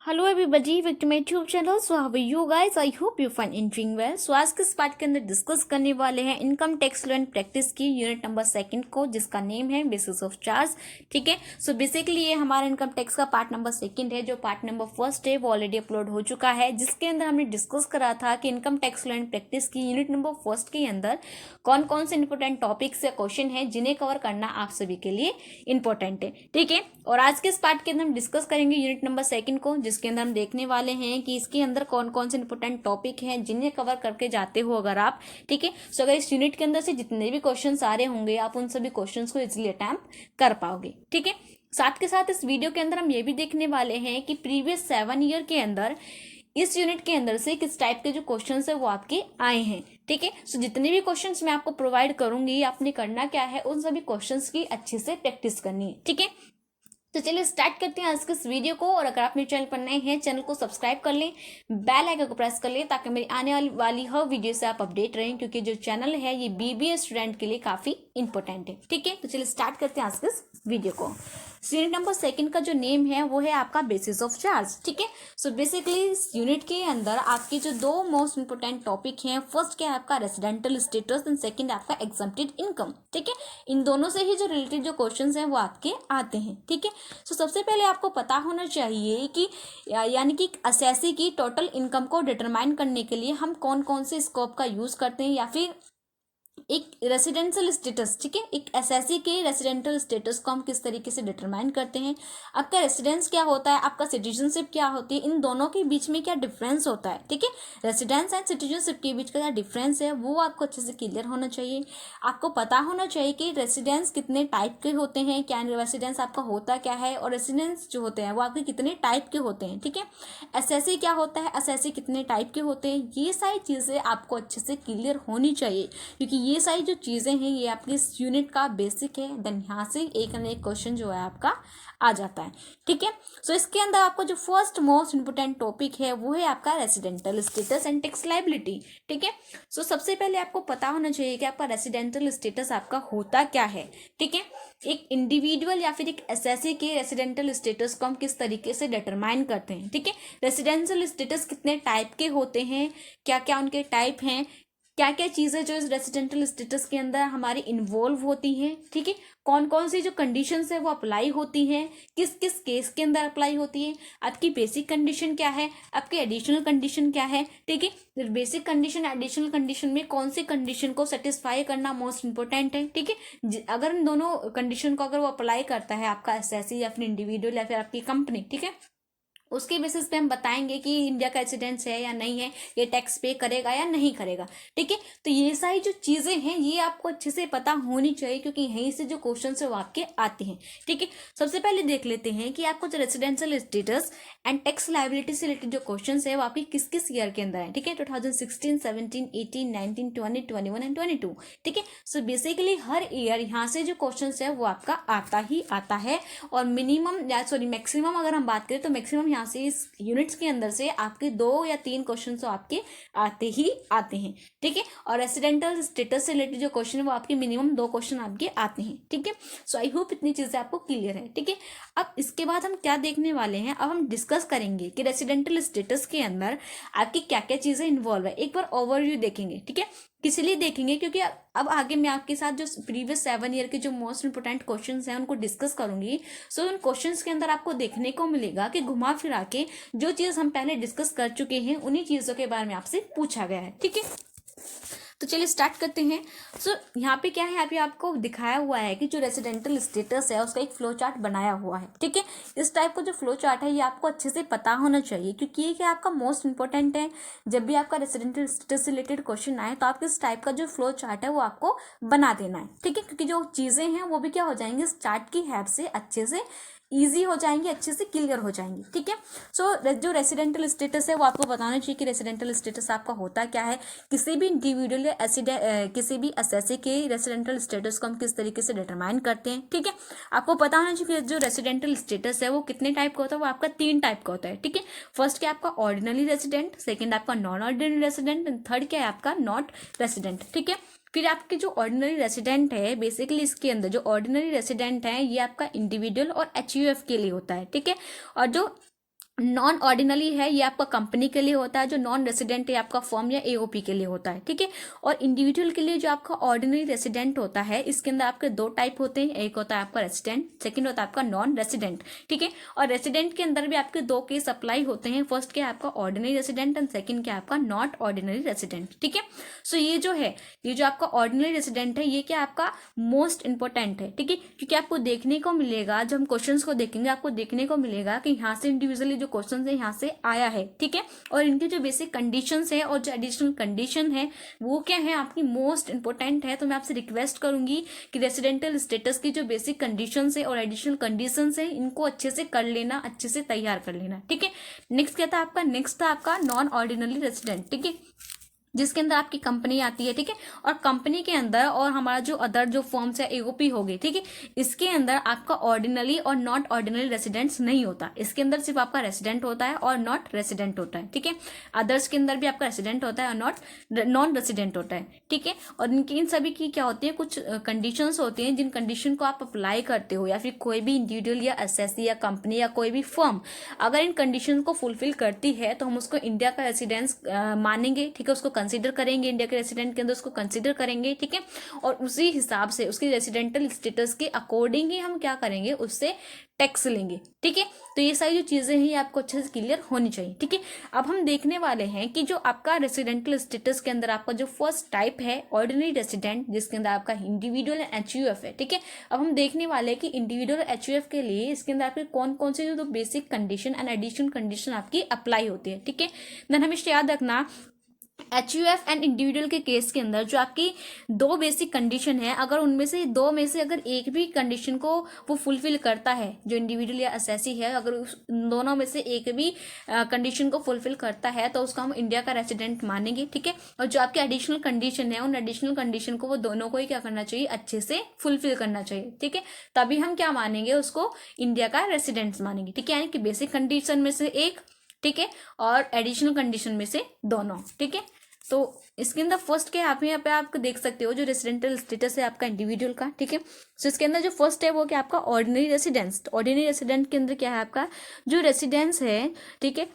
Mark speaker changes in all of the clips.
Speaker 1: Hello everybody, welcome to my YouTube channel. So how are you guys? I hope you fine and doing well. So आज के इस part के अंदर discuss करने वाले हैं income tax law and practice की यूनिट नंबर 2 को, जिसका नेम है बेसिस ऑफ चार्ज। ठीक है, सो बेसिकली ये हमारा इनकम टैक्स का पार्ट नंबर 2 है। जो पार्ट नंबर 1 है वो ऑलरेडी अपलोड हो चुका है, जिसके अंदर हमने डिस्कस करा था कि income tax law and practice की यूनिट नंबर 1 के अंदर कौन कौन से इंपॉर्टेंट टॉपिक्स या क्वेश्चन है जिन्हें कवर करना आप सभी के लिए इंपॉर्टेंट है। ठीक है, और आज के इस पार्ट के अंदर हम डिस्कस करेंगे यूनिट नंबर 2 को, जिसके अंदर हम देखने वाले हैं कि इसके अंदर कौन कौन से इंपॉर्टेंट टॉपिक हैं जिन्हें कवर करके जाते हो अगर आप। ठीक है, सो अगर इस यूनिट के अंदर से जितने भी क्वेश्चंस आ रहे होंगे आप उन सभी क्वेश्चंस को इजीली अटेम्प्ट कर पाओगे। ठीक है, साथ के साथ इस वीडियो के अंदर हम ये भी देखने वाले हैं कि प्रीवियस 7 ईयर के अंदर इस यूनिट के अंदर से किस टाइप के जो क्वेश्चंस है वो आपके आए हैं। ठीक है, सो जितने भी क्वेश्चंस मैं आपको प्रोवाइड करूंगी, आपने करना क्या है, उन सभी क्वेश्चंस की अच्छे से प्रैक्टिस करनी है। ठीक है, तो चलिए स्टार्ट करते हैं आज के इस वीडियो को। और अगर आप मेरे चैनल पर नए हैं, चैनल को सब्सक्राइब कर लें, बेल आइकन को प्रेस कर लें, ताकि मेरी आने वाली हर वीडियो से आप अपडेट रहें, क्योंकि जो चैनल है ये बीबीए स्टूडेंट के लिए काफी इंपॉर्टेंट है। ठीक है, तो चलिए स्टार्ट करते हैं आज के इस वीडियो को। यूनिट नंबर 2 का जो नेम है वो है आपका बेसिस ऑफ चार्ज। ठीक है, सो बेसिकली इस यूनिट के अंदर आपके जो दो मोस्ट इंपोर्टेंट टॉपिक हैं, फर्स्ट क्या है आपका रेसिडेंटल स्टेटस एंड सेकंड आपका एग्जम्प्टेड इनकम। ठीक है, इन दोनों से ही जो रिलेटेड जो क्वेश्चंस हैं वो आपके आते हैं। ठीक है, सो सबसे पहले आपको पता होना चाहिए कि यानी कि असेसी की टोटल इनकम को डिटरमाइन करने के लिए हम कौन कौन से स्कोप का यूज करते हैं, या फिर एक रेसिडेंशियल स्टेटस। ठीक है, एक एसएससी के रेसिडेंशियल स्टेटस को हम किस तरीके से डिटरमाइन करते हैं, आपका रेसिडेंस क्या होता है, आपका सिटीजनशिप क्या होती है, इन दोनों के बीच में क्या डिफरेंस होता है। ठीक है, रेसिडेंस एंड सिटीजनशिप के बीच का क्या डिफरेंस है वो आपको अच्छे से क्लियर होना चाहिए। आपको पता होना चाहिए कि रेसिडेंस कितने टाइप के होते हैं, क्या रेसिडेंस आपका होता क्या है, और रेसिडेंस जो होते हैं वो आपके कितने टाइप के होते हैं। ठीक है, एसएससी क्या होता है, एसएससी कितने टाइप के होते हैं, ये सारी चीज़ें आपको अच्छे से क्लियर होनी चाहिए, क्योंकि ये सारी जो चीज़ें हैं ये आपकी इस यूनिट का बेसिक है। देन यहाँ से एक न एक क्वेश्चन जो है आपका आ जाता है। ठीक है, सो इसके अंदर आपको जो फर्स्ट मोस्ट इंपोर्टेंट टॉपिक है वो है आपका residential status and tax liability. ठीक है, सो सबसे पहले आपको पता होना चाहिए कि आपका रेसिडेंटल स्टेटस आपका होता क्या है। ठीक है, एक इंडिविजुअल या फिर एक एसएससी के रेसिडेंटल स्टेटस को हम किस तरीके से डिटरमाइन करते हैं। ठीक है, रेसिडेंशियल स्टेटस कितने टाइप के होते हैं, क्या क्या उनके टाइप हैं, क्या क्या चीज़ें जो इस रेसिडेंटल स्टेटस के अंदर हमारी इन्वॉल्व होती हैं। ठीक है, कौन कौन सी जो कंडीशंस है वो अप्लाई होती हैं, किस किस केस के अंदर अप्लाई होती है, आपकी बेसिक कंडीशन क्या है, आपकी एडिशनल कंडीशन क्या है। ठीक है, बेसिक कंडीशन एडिशनल कंडीशन में कौन सी कंडीशन को सेटिस्फाई करना मोस्ट इंपॉर्टेंट है। ठीक है, अगर इन दोनों कंडीशन को अगर वो अप्लाई करता है आपका एसएससी या फिर इंडिविजुअल या फिर आपकी कंपनी, ठीक है, उसके बेसिस पे हम बताएंगे कि इंडिया का रेसिडेंस है या नहीं है, ये टैक्स पे करेगा या नहीं करेगा। ठीक है, तो ये सारी जो चीज़ें हैं ये आपको अच्छे से पता होनी चाहिए, क्योंकि यहीं से जो क्वेश्चन है वो आपके आते हैं। ठीक है, सबसे पहले देख लेते हैं कि आपको जो residential status and tax liability से रिलेटेड जो क्वेश्चन है वो आपके किस किस ईयर के अंदर है। ठीक है, 2016, 17, 18, 19, 20, 21 एंड 22। ठीक है, सो बेसिकली हर ईयर यहाँ से जो क्वेश्चन है वो आपका आता ही आता है, और मिनिमम मैक्सिमम अगर हम बात करें तो मैक्सिमम यहाँ से इस यूनिट्स के अंदर से आपके 2 या 3 क्वेश्चन तो आपके आते ही आते हैं। ठीक है, और रेसिडेंटल स्टेटस से रिलेटेड जो क्वेश्चन है वो आपके मिनिमम 2 क्वेश्चन आपके आते हैं। ठीक है, सो आई होप इतनी चीजें आपको क्लियर है। ठीक है, अब इसके बाद हम क्या देखने वाले हैं, अब हम डिस्कस करेंगे कि रेसिडेंटल स्टेटस के अंदर आपकी क्या क्या चीजें इन्वॉल्व है। एक बार ओवरव्यू देखेंगे। ठीक है, किस लिए देखेंगे, क्योंकि अब आगे मैं आपके साथ जो प्रीवियस 7 ईयर के जो मोस्ट इंपोर्टेंट क्वेश्चंस हैं उनको डिस्कस करूंगी। सो उन क्वेश्चंस के अंदर आपको देखने को मिलेगा कि घुमा फिरा के जो चीज़ हम पहले डिस्कस कर चुके हैं उन्हीं चीज़ों के बारे में आपसे पूछा गया है। ठीक है, तो चलिए स्टार्ट करते हैं। सो यहाँ पे क्या है, यहाँ पे आपको दिखाया हुआ है कि जो रेसिडेंटल स्टेटस है उसका एक फ्लो चार्ट बनाया हुआ है। ठीक है, इस टाइप का जो फ्लो चार्ट है ये आपको अच्छे से पता होना चाहिए, क्योंकि ये क्या आपका मोस्ट इंपॉर्टेंट है। जब भी आपका रेसिडेंटल स्टेटस से रिलेटेड क्वेश्चन आए तो आपके इस टाइप का जो फ्लो चार्ट है वो आपको बना देना है। ठीक है, क्योंकि जो चीज़ें हैं वो भी क्या हो जाएंगी इस चार्ट की हेल्प से अच्छे से ईजी हो जाएंगी, अच्छे से क्लियर हो जाएंगी। ठीक है, सो जो रेसिडेंटल स्टेटस है वो आपको बताना चाहिए कि रेसिडेंटल स्टेटस आपका होता क्या है। किसी भी इंडिविजुअल या किसी भी एसएससी के रेसिडेंटल स्टेटस को हम किस तरीके से डिटरमाइन करते हैं। ठीक है, आपको पता होना चाहिए कि जो रेसिडेंटल स्टेटस है वो कितने टाइप का होता है, वो आपका 3 टाइप का होता है। ठीक है, फर्स्ट क्या आपका ऑर्डिनरी रेसिडेंट, सेकेंड आपका non ordinary resident, and third क्या है आपका नॉट रेसिडेंट। ठीक है, फिर आपके जो ऑर्डिनरी रेसिडेंट है, बेसिकली इसके अंदर जो ऑर्डिनरी रेसिडेंट है ये आपका इंडिविजुअल और एचयूएफ के लिए होता है। ठीक है, और जो नॉन ऑर्डिनरी है ये आपका कंपनी के लिए होता है, जो नॉन रेसिडेंट है आपका फर्म या एओपी के लिए होता है, ठीक है। और इंडिविजुअल के लिए जो आपका ऑर्डिनरी रेसिडेंट होता है, इसके अंदर आपके दो टाइप होते हैं, एक होता है आपका रेसिडेंट, सेकंड होता है आपका नॉन रेसिडेंट, ठीक है। और रेसिडेंट के अंदर भी आपके दो केस अप्लाई होते हैं, फर्स्ट क्या है आपका ऑर्डिनरी रेसिडेंट एंड सेकंड क्या है आपका नॉट ऑर्डिनरी रेसिडेंट, ठीक है। सो ये जो है, ये जो आपका ऑर्डिनरी रेसिडेंट है, ये क्या आपका मोस्ट इंपॉर्टेंट है, ठीक है, क्योंकि आपको देखने को मिलेगा, जब हम क्वेश्चन को देखेंगे आपको देखने को मिलेगा कि यहाँ से इंडिविजुअली जो क्वेश्चन है यहाँ से आया है, ठीक है। और इनके जो बेसिक कंडीशंस है और जो एडिशनल कंडीशन है वो क्या है आपकी मोस्ट इंपॉर्टेंट है। तो मैं आपसे रिक्वेस्ट करूंगी कि रेसिडेंटल स्टेटस की जो बेसिक कंडीशंस है और एडिशनल कंडीशंस है इनको अच्छे से कर लेना, अच्छे से तैयार कर लेना, ठीक है। नेक्स्ट क्या था आपका, नेक्स्ट था आपका नॉन ऑर्डिनरी रेसिडेंट, ठीक है, जिसके अंदर आपकी कंपनी आती है, ठीक है। और कंपनी के अंदर और हमारा जो अदर जो फॉर्म्स है एओपी हो गई, ठीक है, इसके अंदर आपका ऑर्डिनरी और नॉट ऑर्डिनरी रेसिडेंट्स नहीं होता, इसके अंदर सिर्फ आपका रेसिडेंट होता है और नॉट रेसिडेंट होता है, ठीक है। अदर्स के अंदर भी आपका रेसिडेंट होता है और नॉट नॉन रेसिडेंट होता है, ठीक है। और इनकी इन सभी की क्या होती है, कुछ कंडीशंस होती हैं, जिन कंडीशन को आप अप्लाई करते हो या फिर कोई भी इंडिविजुअल या एसएससी या कंपनी या कोई भी फर्म अगर इन कंडीशन को फुलफिल करती है तो हम उसको इंडिया का रेसिडेंस मानेंगे, ठीक है, उसको कंसीडर करेंगे, इंडिया के रेसिडेंट के अंदर उसको कंसीडर करेंगे, ठीक है। और उसी हिसाब से उसकी रेसिडेंटल स्टेटस के अकॉर्डिंग ही हम क्या करेंगे, उससे टैक्स लेंगे, ठीक है। तो ये सारी जो चीजें हैं ये आपको अच्छे से क्लियर होनी चाहिए, ठीक है। अब हम देखने वाले हैं कि जो आपका रेसिडेंटल स्टेटस के अंदर आपका जो फर्स्ट टाइप है ऑर्डिनरी रेसिडेंट, जिसके अंदर आपका इंडिविजुअल एचयूएफ है, ठीक है। अब हम देखने वाले हैं कि इंडिविजुअल एचयूएफ के लिए इसके अंदर आपके कौन कौन से जो basic condition and additional condition आपकी अप्लाई होती है, ठीक है। देन हमें याद रखना एचयूएफ एंड इंडिविजुअल के केस के अंदर जो आपकी दो बेसिक कंडीशन है, अगर उनमें से दो में से अगर एक भी कंडीशन को वो फुलफिल करता है, जो इंडिविजुअल या एसएससी है, अगर उस दोनों में से एक भी कंडीशन को फुलफिल करता है तो उसको हम इंडिया का रेसिडेंट मानेंगे, ठीक है। और जो आपके एडिशनल कंडीशन है उन एडिशनल कंडीशन को वो दोनों को ही क्या करना चाहिए, अच्छे से फुलफिल करना चाहिए, ठीक है। तभी हम क्या मानेंगे, उसको इंडिया का रेसिडेंट मानेंगे, ठीक है। यानी कि बेसिक कंडीशन में से एक, ठीक है, और एडिशनल कंडीशन में से दोनों, ठीक है। तो इसके अंदर फर्स्ट क्या आप यहाँ पे आप देख सकते हो, जो रेसिडेंटल स्टेटस है आपका इंडिविजुअल का, ठीक है। सो इसके अंदर जो फर्स्ट है वो क्या आपका ऑर्डिनरी रेसिडेंस। ऑर्डिनरी रेसिडेंट के अंदर क्या है आपका जो रेसिडेंस है, ठीक है,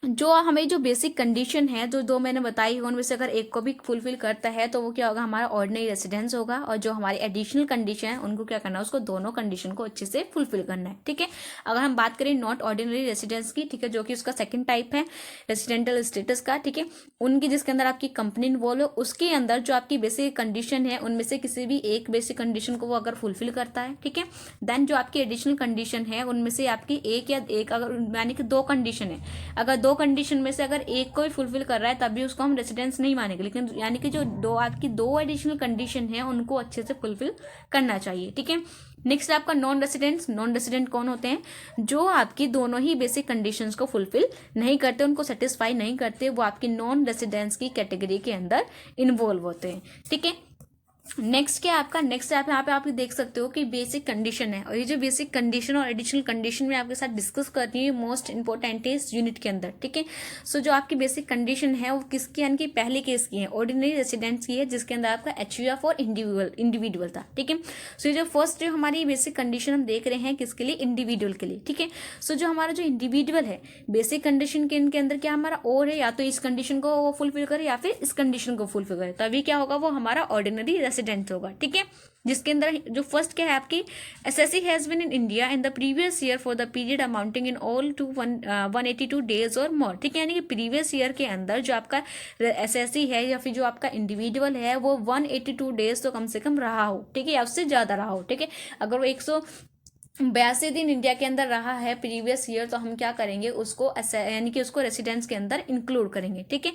Speaker 1: जो हमें जो बेसिक कंडीशन है जो दो मैंने बताई है उनमें से अगर एक को भी फुलफिल करता है तो वो क्या होगा, हमारा ऑर्डिनरी रेसिडेंस होगा। और जो हमारी एडिशनल कंडीशन है उनको क्या करना है, उसको दोनों कंडीशन को अच्छे से फुलफिल करना है, ठीक है। अगर हम बात करें नॉट ऑर्डिनरी रेसिडेंस की, ठीक है, जो कि उसका सेकंड टाइप है रेसिडेंटल स्टेटस का, ठीक है, उनकी जिसके अंदर आपकी कंपनी इन्वॉल्व हो, उसके अंदर जो आपकी बेसिक कंडीशन है उनमें से किसी भी एक बेसिक कंडीशन को वो अगर फुलफिल करता है, ठीक है। देन जो आपकी एडिशनल कंडीशन है उनमें से आपकी एक या एक अगर यानी कि दो कंडीशन है, अगर दो कंडीशन में से अगर एक को ही फुलफिल कर रहा है तभी उसको हम रेसिडेंस नहीं मानेंगे, लेकिन यानी कि जो दो आपकी दो एडिशनल कंडीशन है उनको अच्छे से फुलफिल करना चाहिए, ठीक है। नेक्स्ट आपका नॉन रेसिडेंट्स। नॉन रेसिडेंट कौन होते हैं, जो आपकी दोनों ही बेसिक कंडीशंस को फुलफिल नहीं करते, उनको सेटिस्फाई नहीं करते, वो आपकी नॉन रेसिडेंट्स की कैटेगरी के अंदर इन्वॉल्व होते हैं, ठीक है। नेक्स्ट क्या आपका, नेक्स्ट आप यहाँ पे आप देख सकते हो कि बेसिक कंडीशन है, और ये जो बेसिक कंडीशन और एडिशनल कंडीशन में आपके साथ डिस्कस करनी है मोस्ट इंपॉर्टेंट है इस यूनिट के अंदर, ठीक है। सो जो आपकी बेसिक कंडीशन है वो किसकी, यानी कि पहले केस की है, ऑर्डिनरी रेसिडेंट्स की है, जिसके अंदर आपका एचयूएफ और इंडिविजुअल था, ठीक है। सो जो फर्स्ट जो हमारी बेसिक कंडीशन हम देख रहे हैं किसके लिए, इंडिविजुअल के लिए, ठीक है। सो जो हमारा जो इंडिविजुअल है बेसिक कंडीशन के इनके अंदर क्या हमारा और है, या तो इस कंडीशन को वो फुलफिल करे या फिर इस कंडीशन को फुलफिल करे, तभी क्या होगा, वो हमारा ऑर्डिनरी रेसिडेंट होगा, ठीक है। जिसके अंदर जो फर्स्ट क्या है आपकी, assessee has been in India in the previous year for the period amounting in all to 182 days और मोर, ठीक है। यानी कि प्रीवियस ईयर के अंदर जो आपका एसएससी है या फिर जो आपका इंडिविजुअल है वो 182 डेज तो कम से कम रहा हो, ठीक है, या उससे ज्यादा रहा हो, ठीक है। अगर वो 182 दिन इंडिया के अंदर रहा है प्रीवियस ईयर तो हम क्या करेंगे, उसको यानी कि उसको रेसिडेंस के अंदर इंक्लूड करेंगे, ठीक है।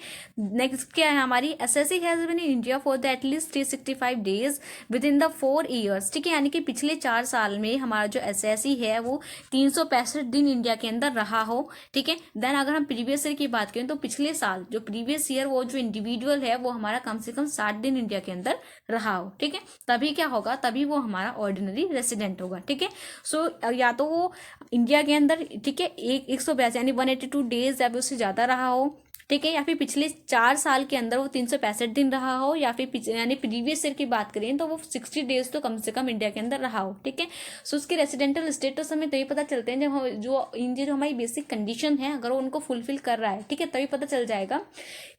Speaker 1: नेक्स्ट क्या है हमारी, assessee has been in India for the at least 365 days within the 4 years, ठीक है। यानी कि पिछले 4 साल में हमारा जो एसएससी है वो 365 दिन इंडिया के अंदर रहा हो, ठीक है। देन अगर हम प्रीवियस ईयर की बात करें तो पिछले साल जो प्रीवियस ईयर वो जो इंडिविजुअल है वो हमारा कम से कम 60 दिन इंडिया के अंदर रहा हो, ठीक है, तभी क्या होगा, तभी वो हमारा ऑर्डिनरी रेसिडेंट होगा, ठीक है। सो या तो वो इंडिया के अंदर, ठीक है, 182 यानी 182 डेज या उससे ज्यादा रहा हो, ठीक है, या फिर पिछले 4 साल के अंदर वो 365 दिन रहा हो, या फिर यानी प्रीवियस ईयर की बात करें तो वो 60 डेज तो कम से कम इंडिया के अंदर रहा हो। ठीक है, सो उसके रेसिडेंटल स्टेटस हमें तभी पता चलते हैं जब जो हमारी बेसिक कंडीशन है अगर वो उनको फुलफिल कर रहा है, ठीक है, तभी पता चल जाएगा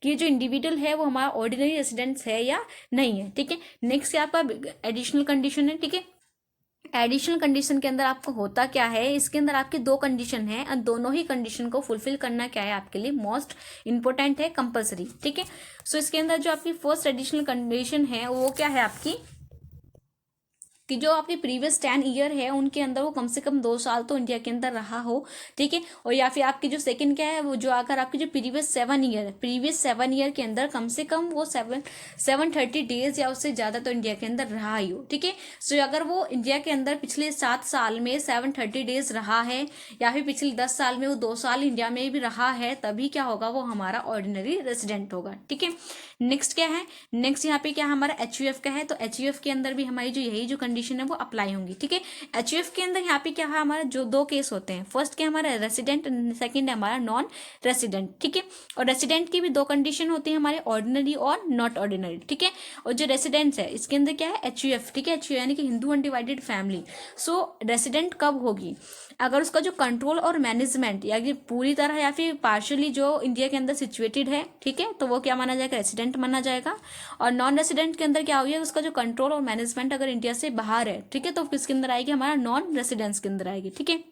Speaker 1: कि जो इंडिविजुअल है वो हमारा ऑर्डिनरी रेसिडेंट्स है या नहीं है। ठीक है, नेक्स्ट आपका एडिशनल कंडीशन है। ठीक है, एडिशनल कंडीशन के अंदर आपको होता क्या है, इसके अंदर आपकी 2 कंडीशन है और दोनों ही कंडीशन को फुलफिल करना क्या है आपके लिए मोस्ट इंपॉर्टेंट है, कंपलसरी। ठीक है, सो इसके अंदर जो आपकी फर्स्ट एडिशनल कंडीशन है वो क्या है आपकी, कि जो आपके प्रीवियस 10 ईयर है उनके अंदर वो कम से कम 2 साल तो इंडिया के अंदर रहा हो। ठीक है, और या फिर आपकी जो सेकंड क्या है वो जो अगर आपकी जो प्रीवियस 7 ईयर के अंदर कम से कम वो 730 डेज या उससे ज़्यादा तो इंडिया के अंदर रहा ही हो। ठीक है, सो अगर वो इंडिया के अंदर पिछले 7 साल में 730 डेज रहा है या फिर पिछले 10 साल में वो 2 साल इंडिया में भी रहा है, तभी क्या होगा, वो हमारा ऑर्डिनरी रेसिडेंट होगा। ठीक है, नेक्स्ट क्या है, नेक्स्ट यहाँ पे क्या हमारा HUF का है, तो HUF के अंदर भी हमारी जो यही जो कंडीशन है वो अप्लाई होंगी। ठीक है, HUF के अंदर यहाँ पे क्या है हमारा जो 2 केस होते हैं, फर्स्ट क्या हमारा रेसिडेंट, सेकंड है हमारा नॉन रेसिडेंट। ठीक है, और रेसिडेंट की भी 2 कंडीशन होती है हमारे, ऑर्डिनरी और नॉट ऑर्डिनरी। ठीक है, और जो रेसिडेंट्स है इसके अंदर क्या है HUF। ठीक है, HUF यानी कि हिंदू अनडिवाइडेड फैमिली। सो रेसिडेंट कब होगी, अगर उसका जो कंट्रोल और मैनेजमेंट या पूरी तरह या फिर पार्शियली जो इंडिया के अंदर सिचुएटेड है, ठीक है, तो वो क्या माना जाएगा, रेसिडेंट माना जाएगा। और नॉन रेसिडेंट के अंदर क्या होगी, उसका जो कंट्रोल और मैनेजमेंट अगर इंडिया से बाहर है, ठीक है, तो किसके अंदर आएगी, हमारा नॉन रेसिडेंस के अंदर आएगी। ठीक है,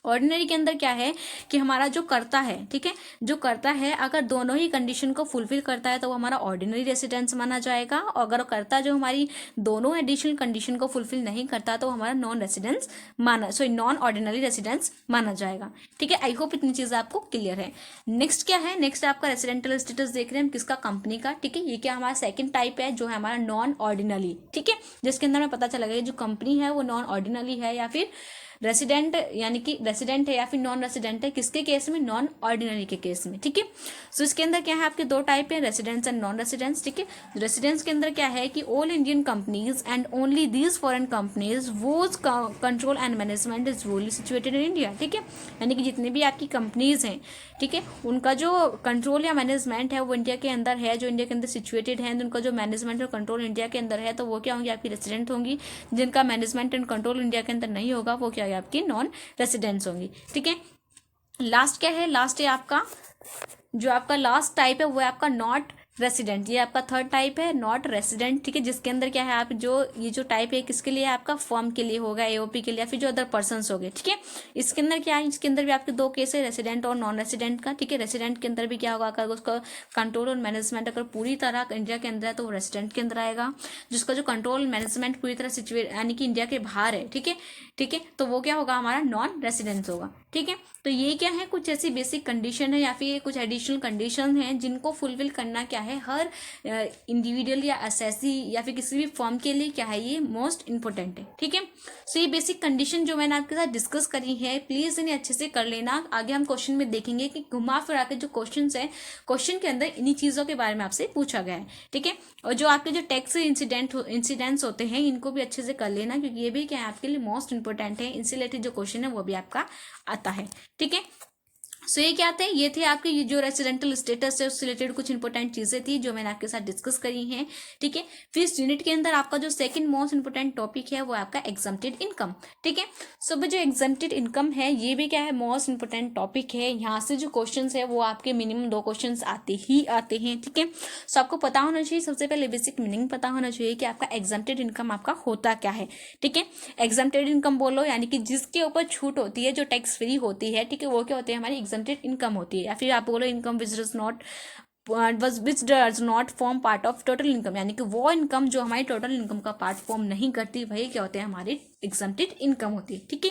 Speaker 1: ऑर्डिनरी के अंदर क्या है कि हमारा जो करता है, ठीक है, जो करता है अगर दोनों ही कंडीशन को फुलफिल करता है तो वो हमारा ऑर्डिनरी रेसिडेंस माना जाएगा, और अगर करता जो हमारी दोनों एडिशनल कंडीशन को फुलफिल नहीं करता तो हमारा नॉन ऑर्डिनरी रेसिडेंस माना जाएगा। ठीक है, आई होप इतनी चीज़ आपको क्लियर है। नेक्स्ट क्या है, नेक्स्ट आपका रेसिडेंटल स्टेटस देख रहे हैं हम किसका, कंपनी का। ठीक है, ये क्या हमारा सेकंड टाइप है जो है हमारा नॉन ऑर्डिनरी। ठीक है, जिसके अंदर हमें पता चलेगा जो कंपनी है वो नॉन ऑर्डिनरी है या फिर रेसिडेंट, यानी कि रेसिडेंट है या फिर नॉन रेसिडेंट है, किसके केस में, नॉन ऑर्डिनरी के केस में। ठीक है, सो इसके अंदर क्या है आपके 2 टाइप है, रेसिडेंट्स एंड नॉन रेसिडेंट्स। ठीक है, रेसिडेंट्स के अंदर क्या है कि all Indian companies and only these foreign companies whose control and management is wholly situated in India. ठीक है, यानी कि जितनी भी आपकी कंपनीज हैं, ठीक है, उनका जो कंट्रोल या मैनेजमेंट है वो इंडिया के अंदर है, जो इंडिया के अंदर सिचुएटेड है, उनका जो मैनेजमेंट और कंट्रोल इंडिया के अंदर है, तो वो क्या होंगी, आपकी रेसिडेंट होंगी। जिनका मैनेजमेंट एंड कंट्रोल इंडिया के अंदर नहीं होगा वो क्या है, आपकी नॉन रेसिडेंट्स होंगी। ठीक है, लास्ट क्या है, लास्ट है आपका जो आपका लास्ट टाइप है वो है आपका नॉट रेसिडेंट। ये आपका थर्ड टाइप है, नॉट रेसिडेंट। ठीक है, जिसके अंदर क्या है आप जो ये जो टाइप है किसके लिए, आपका फर्म के लिए होगा, AOP के लिए, या फिर जो अदर पर्सन्स हो गए। ठीक है, इसके अंदर क्या है, इसके अंदर भी आपके 2 केस है, रेसिडेंट और नॉन रेसिडेंट का। ठीक है, रेसिडेंट के अंदर भी क्या होगा, अगर उसका कंट्रोल और मैनेजमेंट अगर पूरी तरह इंडिया के अंदर है तो वो रेसिडेंट के अंदर आएगा। जिसका जो कंट्रोल मैनेजमेंट पूरी तरह सिचुएट यानी कि इंडिया के बाहर है, ठीक है, ठीक है, तो वो क्या होगा, हमारा नॉन रेसिडेंट होगा। ठीक है, तो ये क्या है, कुछ ऐसी बेसिक कंडीशन है या फिर कुछ एडिशनल कंडीशन है जिनको फुलफिल करना क्या है, हर इंडिविजुअल या एसएससी या फिर किसी भी फॉर्म के लिए क्या है, ये मोस्ट इंपॉर्टेंट है। ठीक है, सो ये बेसिक कंडीशन जो मैंने आपके साथ डिस्कस करी है, प्लीज इन्हें अच्छे से कर लेना। आगे हम क्वेश्चन में देखेंगे कि घुमा फिरा के जो क्वेश्चन है, क्वेश्चन के अंदर इन्हीं चीजों के बारे में आपसे पूछा गया है। ठीक है, और जो आपके जो टैक्स इंसिडेंट्स होते हैं इनको भी अच्छे से कर लेना, क्योंकि ये भी क्या है आपके लिए मोस्ट इंपॉर्टेंट है। इनसे रिलेटेड जो क्वेश्चन है वो भी आपका आता है। ठीक है, सो ये क्या थे, ये थे आपके ये जो रेसिडेंटल स्टेटस है उससे रिलेटेड कुछ इंपॉर्टेंट चीजें थी जो मैंने आपके साथ डिस्कस करी हैं। ठीक है, फिर इस यूनिट के अंदर आपका जो सेकंड मोस्ट इंपॉर्टेंट टॉपिक है वो आपका एग्जम्प्टेड इनकम। ठीक है, सो जो एग्जम्प्टेड इनकम है ये भी क्या है, मोस्ट इंपॉर्टेंट टॉपिक है। यहाँ से जो क्वेश्चन है वो आपके मिनिमम 2 क्वेश्चन आते हैं। ठीक है, सो आपको पता होना चाहिए, सबसे पहले बेसिक मीनिंग पता होना चाहिए कि आपका एग्जम्प्टेड इनकम आपका होता क्या है। ठीक है, एग्जम्प्टेड इनकम बोलो यानी कि जिसके ऊपर छूट होती है, जो टैक्स फ्री होती है। ठीक है, वो क्या होती है, हमारी एग्जम्प्टेड इनकम होती है। या फिर आप बोलो income which does not form part of total income, यानी कि वो इनकम जो हमारी टोटल इनकम का पार्ट फॉर्म नहीं करती, वही क्या होते हैं, हमारी एग्जम्प्टेड इनकम होती है। ठीक है,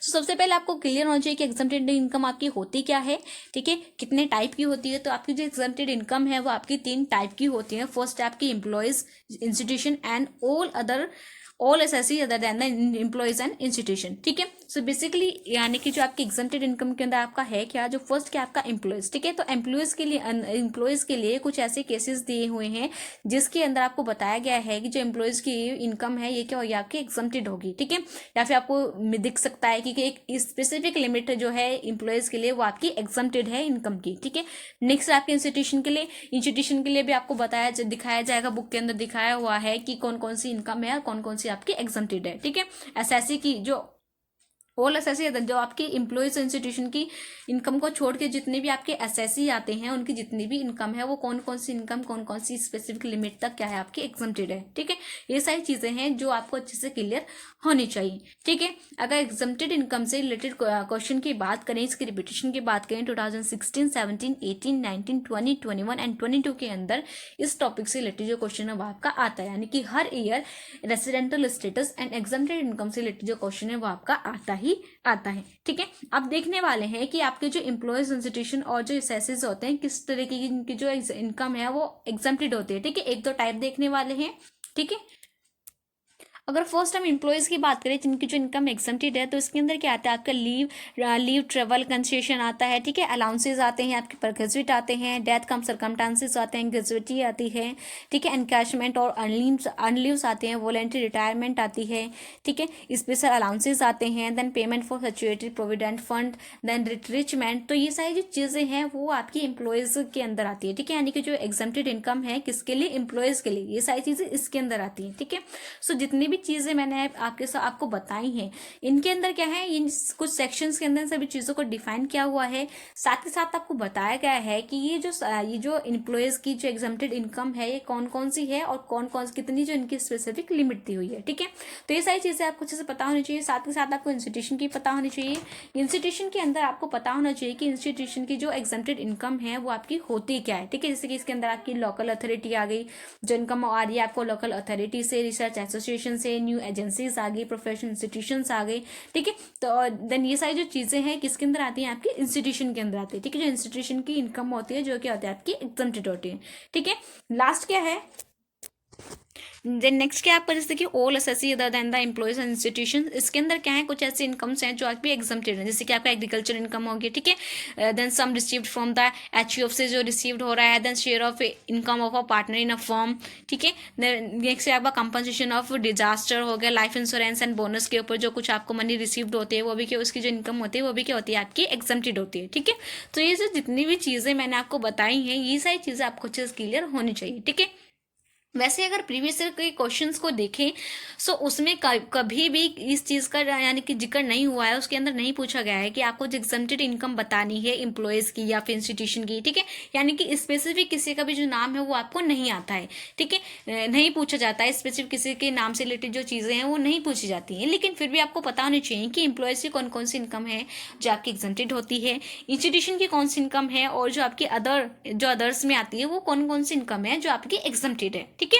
Speaker 1: सबसे पहले आपको क्लियर होना चाहिए कि एग्जम्प्टेड इनकम आपकी होती क्या है। ठीक है, कितने टाइप की होती है, तो आपकी जो एग्जम्प्टेड इनकम है वो आपकी 3 टाइप की होती है। फर्स्ट है आपकी employees, institution and all other all SSC other than the employees and institution, ठीक है। सो बेसिकली यानी कि जो आपकी एग्जम्प्टेड इनकम के अंदर आपका है क्या, जो फर्स्ट क्या आपका एम्प्लॉयज, ठीक है। तो एम्प्लॉयज के लिए कुछ ऐसे केसेस दिए हुए हैं जिसके अंदर आपको बताया गया है कि जो एम्प्लॉयज की इनकम है ये क्या होगी, आपकी एग्जम्प्टेड होगी, ठीक है। या फिर आपको दिख सकता है कि एक स्पेसिफिक लिमिट जो है एम्प्लॉयज के लिए वो आपकी एग्जम्प्टेड है इनकम की, ठीक है। नेक्स्ट आपके इंस्टीट्यूशन के लिए भी आपको बताया दिखाया जाएगा, बुक के अंदर दिखाया हुआ है कि कौन कौन सी इनकम है और कौन कौन सी आपकी एग्जम्प्टेड है, ठीक है। एसएससी की जो ऑल एसएससी जो आपकी एम्प्लॉयज इंस्टीट्यूशन की इनकम को छोड़ के जितने भी आपके एसएससी आते हैं उनकी जितनी भी इनकम है वो कौन कौन सी इनकम कौन कौन सी स्पेसिफिक लिमिट तक क्या है आपकी एग्जम्प्टेड है, ठीक है। ये सारी चीजें हैं जो आपको अच्छे से क्लियर होनी चाहिए, ठीक है। अगर एग्जम्प्टेड इनकम से रिलेटेड क्वेश्चन की बात करें, इसकी रिपीटेशन की बात करें, 2016, 17, 18, 19, 20, 21 एंड 22 के अंदर इस टॉपिक से रिलेटेड जो क्वेश्चन है वो आपका आता है, यानी कि हर year residential status and exempted income से रिलेटेड जो क्वेश्चन है वो आपका आता है, ठीक है। अब देखने वाले हैं कि आपके जो एम्प्लॉयज इंस्टीट्यूशन और जो एसएससीज होते हैं किस तरीके की इनकी जो इनकम है वो एग्जम्प्टेड होती है, ठीक है। एक दो टाइप देखने वाले हैं, ठीक है। अगर फर्स्ट हम एम्प्लॉयज़ की बात करें जिनकी जो इनकम एग्जम्प्टेड है तो इसके अंदर क्या आता है, आपका लीव ट्रेवल कंसेशन आता है, ठीक है। अलाउंसेज आते हैं, आपके पर ग्रेजुएट आते हैं, डेथ कम सरकमस्टांसेस आते हैं, ग्रेजुएटी आती है, ठीक है। एनकैशमेंट और अनलीव्स आते हैं, वॉलेंट्री रिटायरमेंट आती है, ठीक है। स्पेशल अलाउंसेज आते हैं, then payment for statutory provident fund, then retrenchment. तो ये सारी जो चीज़ें हैं वो आपकी एम्प्लॉयज़ के अंदर आती है, ठीक है। यानी कि जो एग्जम्प्टेड इनकम है किसके लिए, एम्प्लॉयज़ के लिए, ये सारी चीज़ें इसके अंदर आती हैं, ठीक है। सो जितनी चीजें मैंने आपको बताई हैं इनके अंदर क्या है, इन कुछ सेक्शंस के अंदर सभी चीजों को डिफाइन किया हुआ है, साथ ही साथ आपको बताया गया है कि ये जो एम्प्लॉयज की जो एग्जम्प्टेड इनकम है ये कौन कौन सी है और कौन कौन कितनी जो इनकी स्पेसिफिक लिमिट दी हुई है, ठीक है। तो ये सारी चीजें आपको अच्छे से पता होनी चाहिए, साथ ही साथ आपको इंस्टीट्यूशन की पता होनी चाहिए। इंस्टीट्यूशन के अंदर आपको पता होना चाहिए कि इंस्टीट्यूशन की जो एग्जम्प्टेड इनकम है वो आपकी होती क्या है, ठीक है। जैसे कि इसके अंदर आपकी लोकल अथॉरिटी आ गई, जो इनकम आ रही है आपको लोकल अथॉरिटी से, रिसर्च एसोसिएशन से, न्यू एजेंसीज आ गई, प्रोफेशनल इंस्टीट्यूशंस आ गई, ठीक है। तो देन ये सारी जो चीजें हैं किसके अंदर आती हैं, आपके इंस्टीट्यूशन के अंदर आती है, ठीक है। जो इंस्टीट्यूशन की इनकम होती है जो क्या होती है आपकी एग्जम्प्टेड होती है, ठीक है। लास्ट क्या है, देन नेक्स्ट क्या आपका जैसे कि all SSC other than the employees and institution, इसके अंदर क्या है कुछ ऐसे इनकम्स हैं जो आपकी एग्जम्प्टेड है, जैसे कि आपका एग्रीकल्चर इनकम होगी, ठीक है। Then sum received from the HUF से जो रिसीव्ड हो रहा है, then share of income of a partner in a firm, ठीक है। नेक्स्ट आपका कंपनसेशन ऑफ डिजास्टर हो गया, लाइफ इंश्योरेंस एंड बोनस के ऊपर जो कुछ आपको मनी रिसीव्ड होती है वो भी क्या, उसकी जो इनकम होती है वो भी क्या होती है आपकी एग्जम्प्टेड होती है, ठीक है। तो ये जो जितनी भी चीज़ें मैंने आपको बताई हैं ये सारी चीज़ें आपको अच्छे से क्लियर होनी चाहिए, ठीक है। वैसे अगर प्रीवियस ईयर के क्वेश्चंस को देखें सो उसमें कभी भी इस चीज़ का यानी कि जिक्र नहीं हुआ है, उसके अंदर नहीं पूछा गया है कि आपको जो एग्जम्प्टेड इनकम बतानी है एम्प्लॉयज़ की या फिर इंस्टीट्यूशन की, ठीक है। यानी कि स्पेसिफिक किसी का भी जो नाम है वो आपको नहीं आता है, ठीक है। नहीं पूछा जाता है स्पेसिफिक किसी के नाम से रिलेटेड जो चीज़ें हैं वो नहीं पूछी जाती हैं, लेकिन फिर भी आपको पता होनी चाहिए कि एम्प्लॉयज़ की कौन कौन सी इनकम है जो आपकी एग्जम्प्टेड होती है, इंस्टीट्यूशन की कौन सी इनकम है, और जो आपकी अदर्स में आती है वो कौन कौन सी इनकम है जो आपकी एग्जम्प्टेड है, ठीक है।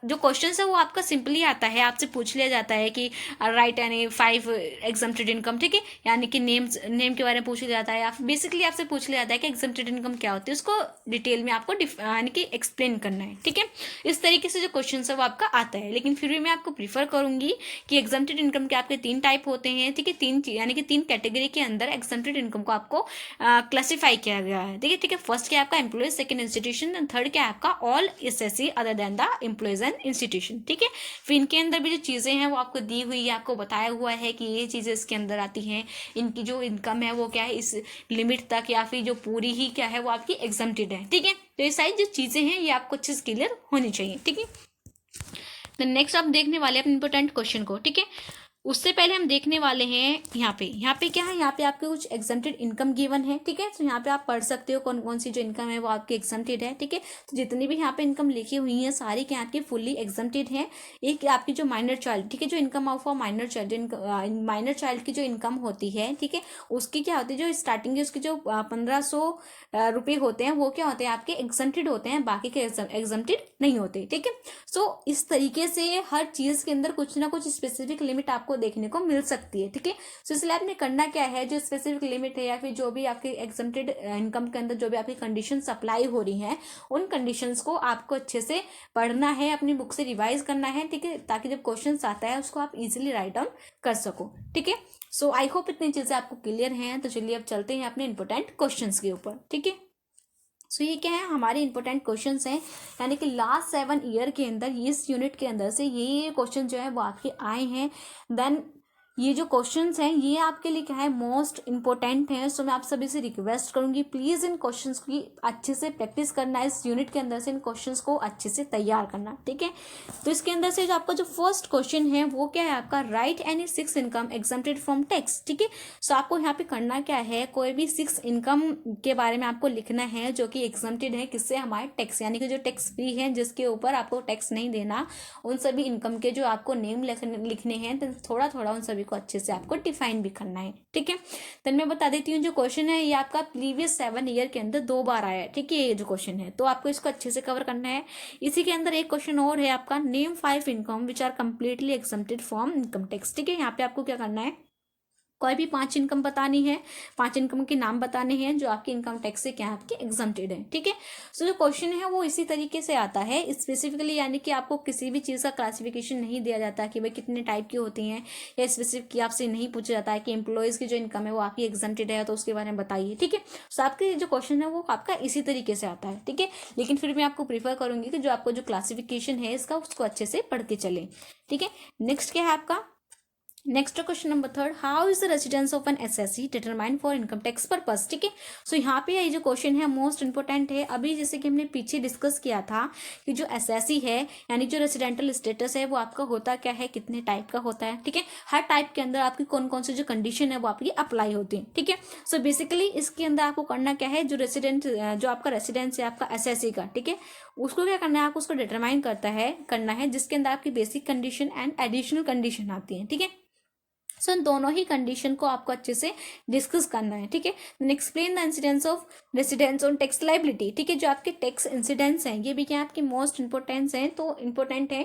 Speaker 1: जो क्वेश्चन है वो आपका सिंपली आता है, आपसे पूछ लिया जाता है कि राइट यानी 5 एग्जम्प्टेड इनकम, ठीक है। यानी कि नेम के बारे में पूछ लिया जाता है, या बेसिकली आपसे पूछ लिया जाता है कि एग्जम्प्टेड इनकम क्या होती है, उसको डिटेल में आपको यानी कि एक्सप्लेन करना है, ठीक है। इस तरीके से जो क्वेश्चन है वो आपका आता है, लेकिन फिर भी मैं आपको प्रीफर करूंगी कि एग्जम्प्टेड इनकम के आपके 3 टाइप होते हैं, ठीक है। 3 यानी कि 3 कैटेगरी के अंदर एग्जम्प्टेड इनकम को आपको क्लासीफाई किया गया है, ठीक है। फर्स्ट क्या आपका एम्प्लॉय, सेकंड इंस्टीट्यूशन, थर्ड क्या आपका all SSC other than the employees and institution, ठीक है। फिर इनके अंदर भी जो चीज़ें हैं वो आपको दी हुई है, आपको बताया हुआ है कि ये चीज़ें इसके अंदर आती हैं, इनकी जो इनकम है वो क्या है इस लिमिट तक या फिर जो पूरी ही क्या है वो आपकी एग्जम्प्टेड है, ठीक है। तो ये सारी जो चीज़ें हैं ये आपको अच्छे से क्लियर होनी चाहिए, ठीक है। तो नेक्स्ट आप देखने वाले हैं इंपॉर्टेंट क्वेश्चन को, ठीक है। उससे पहले हम देखने वाले हैं यहाँ पे क्या है, यहाँ पे आपके कुछ एग्जम्प्टेड इनकम गिवन है, ठीक है। तो यहाँ पे आप पढ़ सकते हो कौन कौन सी जो इनकम है वो आपकी एग्जम्प्टेड है, ठीक है। तो जितनी भी यहाँ पे इनकम लिखी हुई है सारी क्या आपकी फुल्ली एग्जम्प्टेड है। एक आपकी जो माइनर चाइल्ड, ठीक है, जो इनकम ऑफ माइनर चाइल्ड की जो इनकम होती है, ठीक है, उसकी क्या होती है जो स्टार्टिंग उसकी जो 1500 रुपये होते हैं वो क्या होते हैं आपके एग्जम्प्टेड होते हैं, बाकी के एग्जम्प्टेड नहीं होते, ठीक है। सो इस तरीके से हर चीज़ के अंदर कुछ ना कुछ स्पेसिफिक लिमिट आपको आपको देखने को मिल सकती है, ठीक है। तो इसलिए आपने करना क्या है, जो स्पेसिफिक लिमिट है या फिर जो भी आपके एग्जम्प्टेड इनकम के अंदर जो भी आपकी कंडीशंस अप्लाई हो रही हैं, उन कंडीशंस को आपको अच्छे से पढ़ना है, अपनी बुक से रिवाइज करना है, ठीक है, ताकि जब क्वेश्चन आता है उसको आप इजीली राइट डाउन कर सको, ठीक है। सो आई होप इतनी चीजें आपको क्लियर हैं। तो चलिए अब चलते हैं अपने इंपॉर्टेंट क्वेश्चंस के ऊपर, ठीक है। सो ये क्या है, हमारे इंपॉर्टेंट क्वेश्चंस हैं, यानी कि लास्ट 7 ईयर के अंदर इस यूनिट के अंदर से ये क्वेश्चन जो है वो आपके आए हैं। देन ये जो क्वेश्चंस हैं ये आपके लिए क्या है, मोस्ट इंपॉर्टेंट हैं। सो मैं आप सभी से रिक्वेस्ट करूंगी, प्लीज इन क्वेश्चंस की अच्छे से प्रैक्टिस करना, इस यूनिट के अंदर से इन क्वेश्चंस को अच्छे से तैयार करना, ठीक है। तो इसके अंदर से जो आपका जो फर्स्ट क्वेश्चन है वो क्या है आपका, right any 6 income exempted from tax, ठीक है। सो आपको यहाँ पे करना क्या है, कोई भी 6 इनकम के बारे में आपको लिखना है जो कि एग्जम्प्टेड है, किससे, हमारे टैक्स, यानी कि जो टैक्स फ्री है, जिसके ऊपर आपको टैक्स नहीं देना, उन सभी इनकम के जो आपको नेम लिखने हैं, तो थोड़ा थोड़ा उन सभी को अच्छे से आपको डिफाइन भी करना है, ठीक है। तो मैं बता देती हूँ, जो क्वेश्चन है ये आपका प्रीवियस 7 ईयर के अंदर 2 बार आया है, ठीक है। ये जो क्वेश्चन है तो आपको इसको अच्छे से कवर करना है। इसी के अंदर एक क्वेश्चन और है आपका, name 5 income which are completely exempted from income tax, ठीक है। यहाँ पे आपको क्या करना है, कोई भी 5 इनकम बतानी है, 5 इनकम के नाम बताने हैं जो आपके इनकम टैक्स से क्या आपके एग्जम्प्टेड है, ठीक है। सो जो क्वेश्चन है वो इसी तरीके से आता है स्पेसिफिकली, यानी कि आपको किसी भी चीज़ का क्लासिफिकेशन नहीं दिया जाता कि भाई कितने टाइप की होती हैं, या स्पेसिफिक आपसे नहीं पूछा जाता है कि एम्प्लॉयज़ की जो इनकम है वो आपकी एग्जम्प्टेड है तो उसके बारे में बताइए, ठीक है। सो आपके जो क्वेश्चन है वो आपका इसी तरीके से आता है, ठीक है। लेकिन फिर मैं आपको प्रीफर करूंगी कि जो आपको जो क्लासिफिकेशन है इसका उसको अच्छे से पढ़ के चलें, ठीक है। नेक्स्ट क्या है आपका, next question number 3, how is the residence of an assessee determine for income tax purpose, ठीक है। सो यहाँ पे ये जो क्वेश्चन है मोस्ट इंपोर्टेंट है। अभी जैसे कि हमने पीछे डिस्कस किया था कि जो एसएससी है यानी जो रेसिडेंटल स्टेटस है वो आपका होता क्या है, कितने टाइप का होता है, ठीक है। हर टाइप के अंदर आपकी कौन कौन सी जो कंडीशन है वो आपकी अप्लाई होती है, ठीक है। सो बेसिकली इसके अंदर आपको करना क्या है, जो रेसिडेंट जो आपका रेसिडेंस है आपका एसएससी का, ठीक है, उसको क्या करना है, आपको उसको डिटरमाइन करना है जिसके अंदर आपकी basic condition and additional condition आती है, ठीक है। सो इन दोनों ही कंडीशन को आपको अच्छे से डिस्कस करना है, ठीक है। Then explain the incidence of residence on tax liability, ठीक है। जो आपके टैक्स इंसिडेंट्स हैं ये भी क्या आपके मोस्ट इंपोर्टेंट हैं, तो इंपॉर्टेंट है।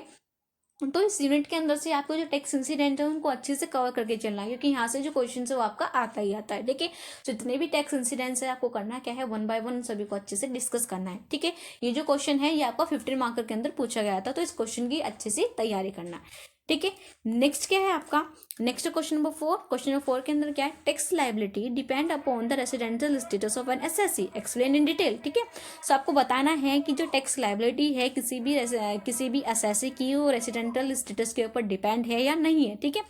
Speaker 1: तो इस यूनिट के अंदर से आपको जो टैक्स इंसिडेंट है उनको अच्छे से कवर करके चलना है, क्योंकि यहाँ से जो क्वेश्चन है वो आपका आता ही आता है, ठीक है। जितने भी टैक्स इंसिडेंट्स है आपको करना क्या है, 1 बाय 1 सभी को अच्छे से डिस्कस करना है, ठीक है। ये जो क्वेश्चन है ये आपका 15 मार्कर के अंदर पूछा गया था, तो इस क्वेश्चन की अच्छे से तैयारी करना है, ठीक है। नेक्स्ट क्या है आपका, next question number 4, question number 4 के अंदर क्या है, tax liability depend upon the residential status of an assessee, explain in detail, ठीक है। सो आपको बताना है कि जो टैक्स लायबिलिटी है किसी भी एसएससी की वो रेसिडेंशियल स्टेटस के ऊपर डिपेंड है या नहीं है, ठीक है,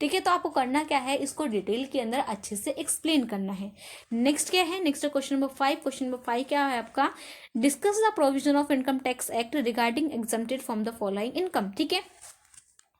Speaker 1: ठीक है। तो आपको करना क्या है, इसको डिटेल के अंदर अच्छे से एक्सप्लेन करना है। नेक्स्ट क्या है, next question number 5, question number 5 क्या है आपका, discuss the provision of income tax act regarding exempted from the following income, ठीक है।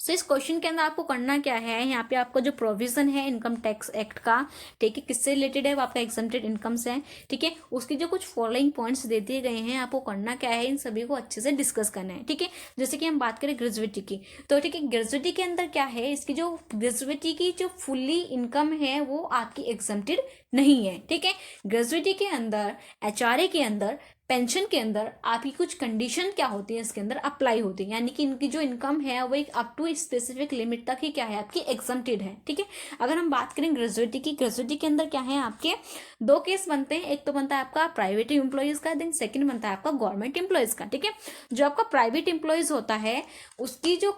Speaker 1: सो इस क्वेश्चन के अंदर आपको करना क्या है, यहाँ पे आपका जो प्रोविजन है इनकम टैक्स एक्ट का, ठीक है, किससे रिलेटेड है, वो आपका एग्जम्प्टेड इनकम से है, ठीक है। उसके जो कुछ फॉलोइंग पॉइंट्स दे दिए गए हैं, आपको करना क्या है, इन सभी को अच्छे से डिस्कस करना है, ठीक है। जैसे कि हम बात करें ग्रेजुएटी की, तो ठीक है, ग्रेजुएटी के अंदर क्या है, इसकी जो ग्रेजुएटी की जो फुल्ली इनकम है वो आपकी एग्जम्प्टेड नहीं है, ठीक है। ग्रेजुएटी के अंदर, एचआरए के अंदर, पेंशन के अंदर आपकी कुछ कंडीशन क्या होती है इसके अंदर अप्लाई होती है, यानी कि इनकी जो इनकम है वो एक अप टू स्पेसिफिक लिमिट तक ही क्या है आपकी एग्जम्प्टेड है, ठीक है। अगर हम बात करें ग्रेजुएटी की, ग्रेजुएटी के अंदर क्या है आपके 2 केस बनते हैं, एक तो बनता है आपका प्राइवेट एम्प्लॉयज का, देन सेकंड बनता है आपका गवर्नमेंट एम्प्लॉयज का, ठीक है। जो आपका प्राइवेट एम्प्लॉयज होता है उसकी जो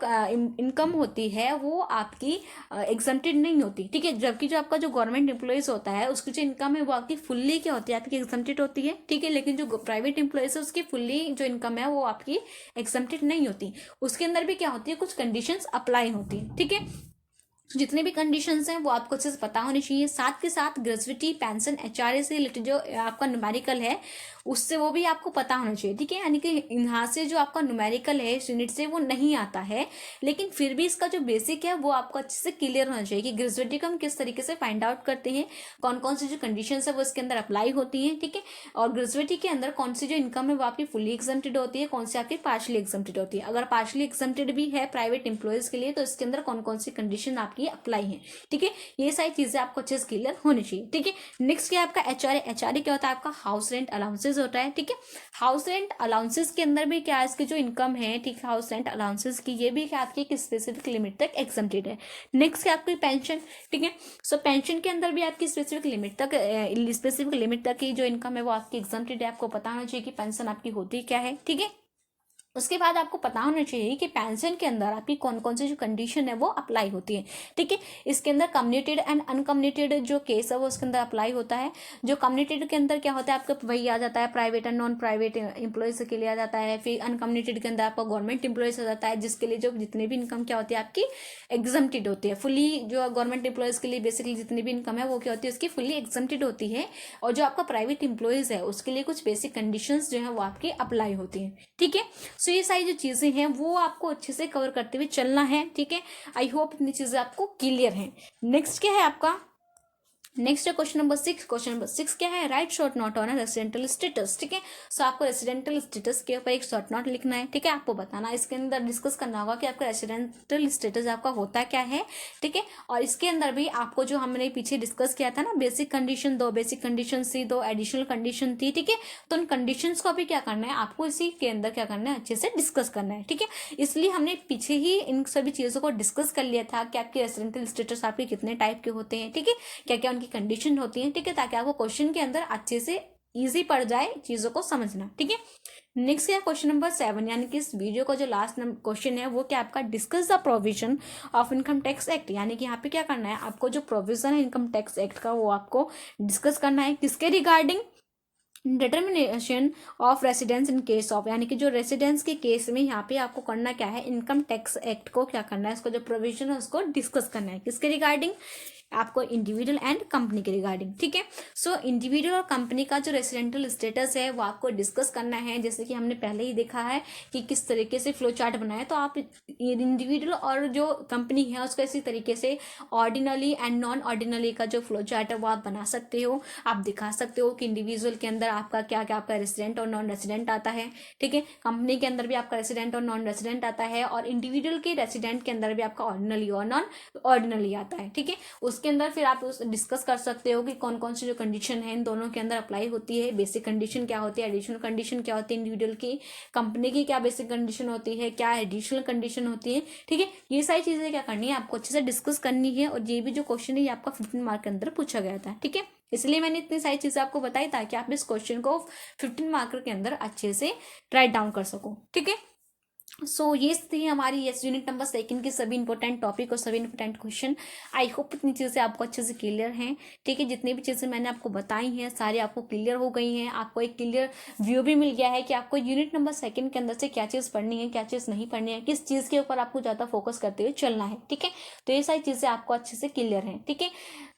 Speaker 1: इनकम होती है वो आपकी एग्जम्प्टेड नहीं होती, ठीक है। जबकि जो आपका जो गवर्नमेंट एम्प्लॉयज होता है उसकी जो इनकम है वो आपकी फुल्ली क्या होती है, आपकी एग्जम्प्टेड होती है, ठीक है। लेकिन जो प्राइवेट एम्प्लॉयज है उसकी फुल्ली जो इनकम है वो आपकी एग्जम्प्टेड नहीं होती, उसके अंदर भी क्या होती है, कुछ कंडीशंस अप्लाई होती है, ठीक है। जितने भी कंडीशंस हैं वो आपको अच्छे से पता होनी चाहिए। साथ के साथ ग्रेजुएटी, पेंशन, एचआरए से रिलेटेड जो आपका न्यूमेरिकल है उससे वो भी आपको पता होना चाहिए, ठीक है। यानी कि यहाँ से जो आपका न्यूमेरिकल है इस यूनिट से वो नहीं आता है, लेकिन फिर भी इसका जो बेसिक है वो आपको अच्छे से क्लियर होना चाहिए कि ग्रेजुएटी को हम किस तरीके से फाइंड आउट करते हैं, कौन कौन सी जो कंडीशन है वो इसके अंदर अप्लाई होती है, ठीक है। और ग्रेजुएटी के अंदर कौन सी जो इनकम है वो आपकी फुली एग्जम्प्टेड होती है, कौन सी आपकी पार्शली एग्जम्प्टेड होती है। अगर पार्शली एग्जम्प्टेड भी है प्राइवेट एम्प्लॉयज के लिए तो इसके अंदर कौन कौन सी कंडीशन आपकी आपकी अप्लाई है। ठीक है, ये सारी चीजें आपको अच्छे से क्लियर होनी चाहिए। ठीक है, नेक्स्ट क्या आपका एचआरए। एचआरए क्या होता है आपका हाउस रेंट अलाउंसेस होता है। ठीक है, हाउस रेंट अलाउंसेस के अंदर भी क्या है, इसकी जो इनकम है, ठीक है, हाउस रेंट अलाउंसेस की, ये भी क्या आपकी एक स्पेसिफिक लिमिट तक एग्जम्प्टेड है। नेक्स्ट क्या आपकी पेंशन। ठीक है, सो पेंशन के अंदर भी आपकी स्पेसिफिक लिमिट तक की जो इनकम है वो आपकी एग्जम्प्टेड है। आपको पता होना चाहिए कि पेंशन आपकी होती क्या है। ठीक है, उसके बाद आपको पता होना चाहिए कि पेंशन के अंदर आपकी कौन कौन सी जो कंडीशन है वो अप्लाई होती है। ठीक है, इसके अंदर कम्युनिटेड एंड अनकम्युनिटेड जो केस है वो उसके अंदर अप्लाई होता है। जो कम्युनिटेड के अंदर क्या होता है आपका वही आ जाता है, private and non private employees के लिए आ जाता है। फिर अनकम्युनिटेड के अंदर आपका गवर्नमेंट एम्प्लॉयज आ जाता है, जिसके लिए जो जितनी भी इनकम क्या होती है आपकी एग्जम्प्टेड होती है। फुली जो गवर्नमेंट एम्प्लॉयज के लिए बेसिकली जितनी भी इनकम है वो क्या होती है उसकी फुली एग्जम्प्टेड होती है। और जो आपका प्राइवेट एम्प्लॉयज है उसके लिए कुछ बेसिक कंडीशंस जो है वो आपकी अप्लाई होती है। ठीक है, सो ये सारी जो चीजें हैं वो आपको अच्छे से कवर करते हुए चलना है। ठीक है, आई होप इतनी चीजें आपको क्लियर हैं। नेक्स्ट क्या है आपका, नेक्स्ट है क्वेश्चन नंबर 6। क्वेश्चन नंबर 6 क्या है, right short note on residential status. ठीक है, सो आपको रेसिडेंटल स्टेटस के ऊपर एक शॉर्ट नोट लिखना है। ठीक है, आपको बताना इसके अंदर डिस्कस करना होगा कि आपका रेसिडेंटल स्टेटस आपका होता क्या है। ठीक है, और इसके अंदर भी आपको जो हमने पीछे डिस्कस किया था ना, बेसिक कंडीशन, 2 बेसिक कंडीशन थी, 2 एडिशनल कंडीशन थी। ठीक है, तो उन कंडीशन को भी क्या करना है आपको इसी के अंदर क्या करना है अच्छे से डिस्कस करना है। ठीक है, इसलिए हमने पीछे ही इन सभी चीजों को डिस्कस कर लिया था कि आपके रेसिडेंटल स्टेटस आपके कितने टाइप के होते हैं। ठीक है, क्या क्या उनकी कंडीशन होती है। ठीक है, ताकि आपको क्वेश्चन के अंदर अच्छे से इजी पड़ जाए चीजों को समझना। ठीक है, नेक्स्ट क्या क्वेश्चन नंबर 7, यानी कि इस वीडियो का जो लास्ट क्वेश्चन है वो क्या आपका, discuss the provision of income tax act. यानी कि यहाँ पे क्या करना है आपको, जो प्रोविजन है इनकम टैक्स एक्ट का वो आपको डिस्कस करना है। किसके regarding, determination of residence in case of, यानी कि जो रेसिडेंस के केस में यहाँ पे आपको करना क्या है, इनकम टैक्स एक्ट को क्या करना है, इसको जो प्रोविजन है उसको डिस्कस करना है। किसके रिगार्डिंग, आपको इंडिविजुअल एंड कंपनी के रिगार्डिंग। ठीक है, सो इंडिविजुअल और कंपनी का जो रेसिडेंटल स्टेटस है वो आपको डिस्कस करना है। जैसे कि हमने पहले ही देखा है कि किस तरीके से फ्लो चार्ट बनाया, तो आप इंडिविजुअल और जो कंपनी है उसको इसी तरीके से ऑर्डिनली एंड नॉन ऑर्डिनली का जो फ्लो चार्ट है वो आप बना सकते हो। आप दिखा सकते हो कि इंडिविजुअल के अंदर आपका क्या क्या आपका रेसिडेंट और नॉन रेसिडेंट आता है। ठीक है, कंपनी के अंदर भी आपका रेसिडेंट और नॉन रेसिडेंट आता है, और इंडिविजुअल के रेसिडेंट के अंदर भी आपका ऑर्डिनली और नॉन ऑर्डिनली आता है। ठीक है, उसके अंदर फिर आप डिस्कस कर सकते हो कि कौन कौन सी जो कंडीशन है इन दोनों के अंदर अप्लाई होती है। बेसिक कंडीशन क्या होती है, एडिशनल कंडीशन क्या होती है, इंडिविजुअल की, कंपनी की क्या बेसिक कंडीशन होती है, क्या एडिशनल कंडीशन होती है। ठीक है, ये सारी चीजें क्या करनी है आपको अच्छे से डिस्कस करनी है। और ये भी जो क्वेश्चन है ये आपका 15 मार्क के अंदर पूछा गया था। ठीक है, इसलिए मैंने इतनी सारी चीजें आपको बताई ताकि आप इस क्वेश्चन को 15 मार्क के अंदर अच्छे से राइट डाउन कर सको। ठीक है, सो ये थी हमारी यस यूनिट नंबर 2 के सभी इंपॉर्टेंट टॉपिक और सभी इंपॉर्टेंट क्वेश्चन। आई होप इतनी चीज़ें आपको अच्छे से क्लियर हैं। ठीक है, जितनी भी चीज़ें मैंने आपको बताई हैं सारी आपको क्लियर हो गई हैं। आपको एक क्लियर व्यू भी मिल गया है कि आपको यूनिट नंबर 2 के अंदर से क्या चीज़ पढ़नी है, क्या चीज़ नहीं पढ़नी है, किस चीज़ के ऊपर आपको ज़्यादा फोकस करते हुए चलना है। ठीक है, तो ये सारी चीज़ें आपको अच्छे से क्लियर हैं। ठीक है,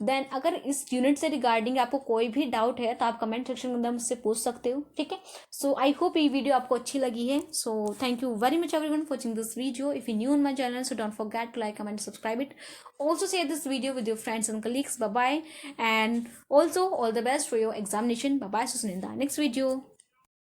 Speaker 1: देन अगर इस यूनिट से रिगार्डिंग आपको कोई भी डाउट है तो आप कमेंट सेक्शन के अंदर मुझसे पूछ सकते हो। ठीक है, सो आई होप ये वीडियो आपको अच्छी लगी है। So thank you very much everyone for watching this video. If you're new on my channel, so don't forget to like, comment, subscribe it. Also share this video with your friends and colleagues. Bye bye, and also all the best for your examination. Bye bye. See you in the next video.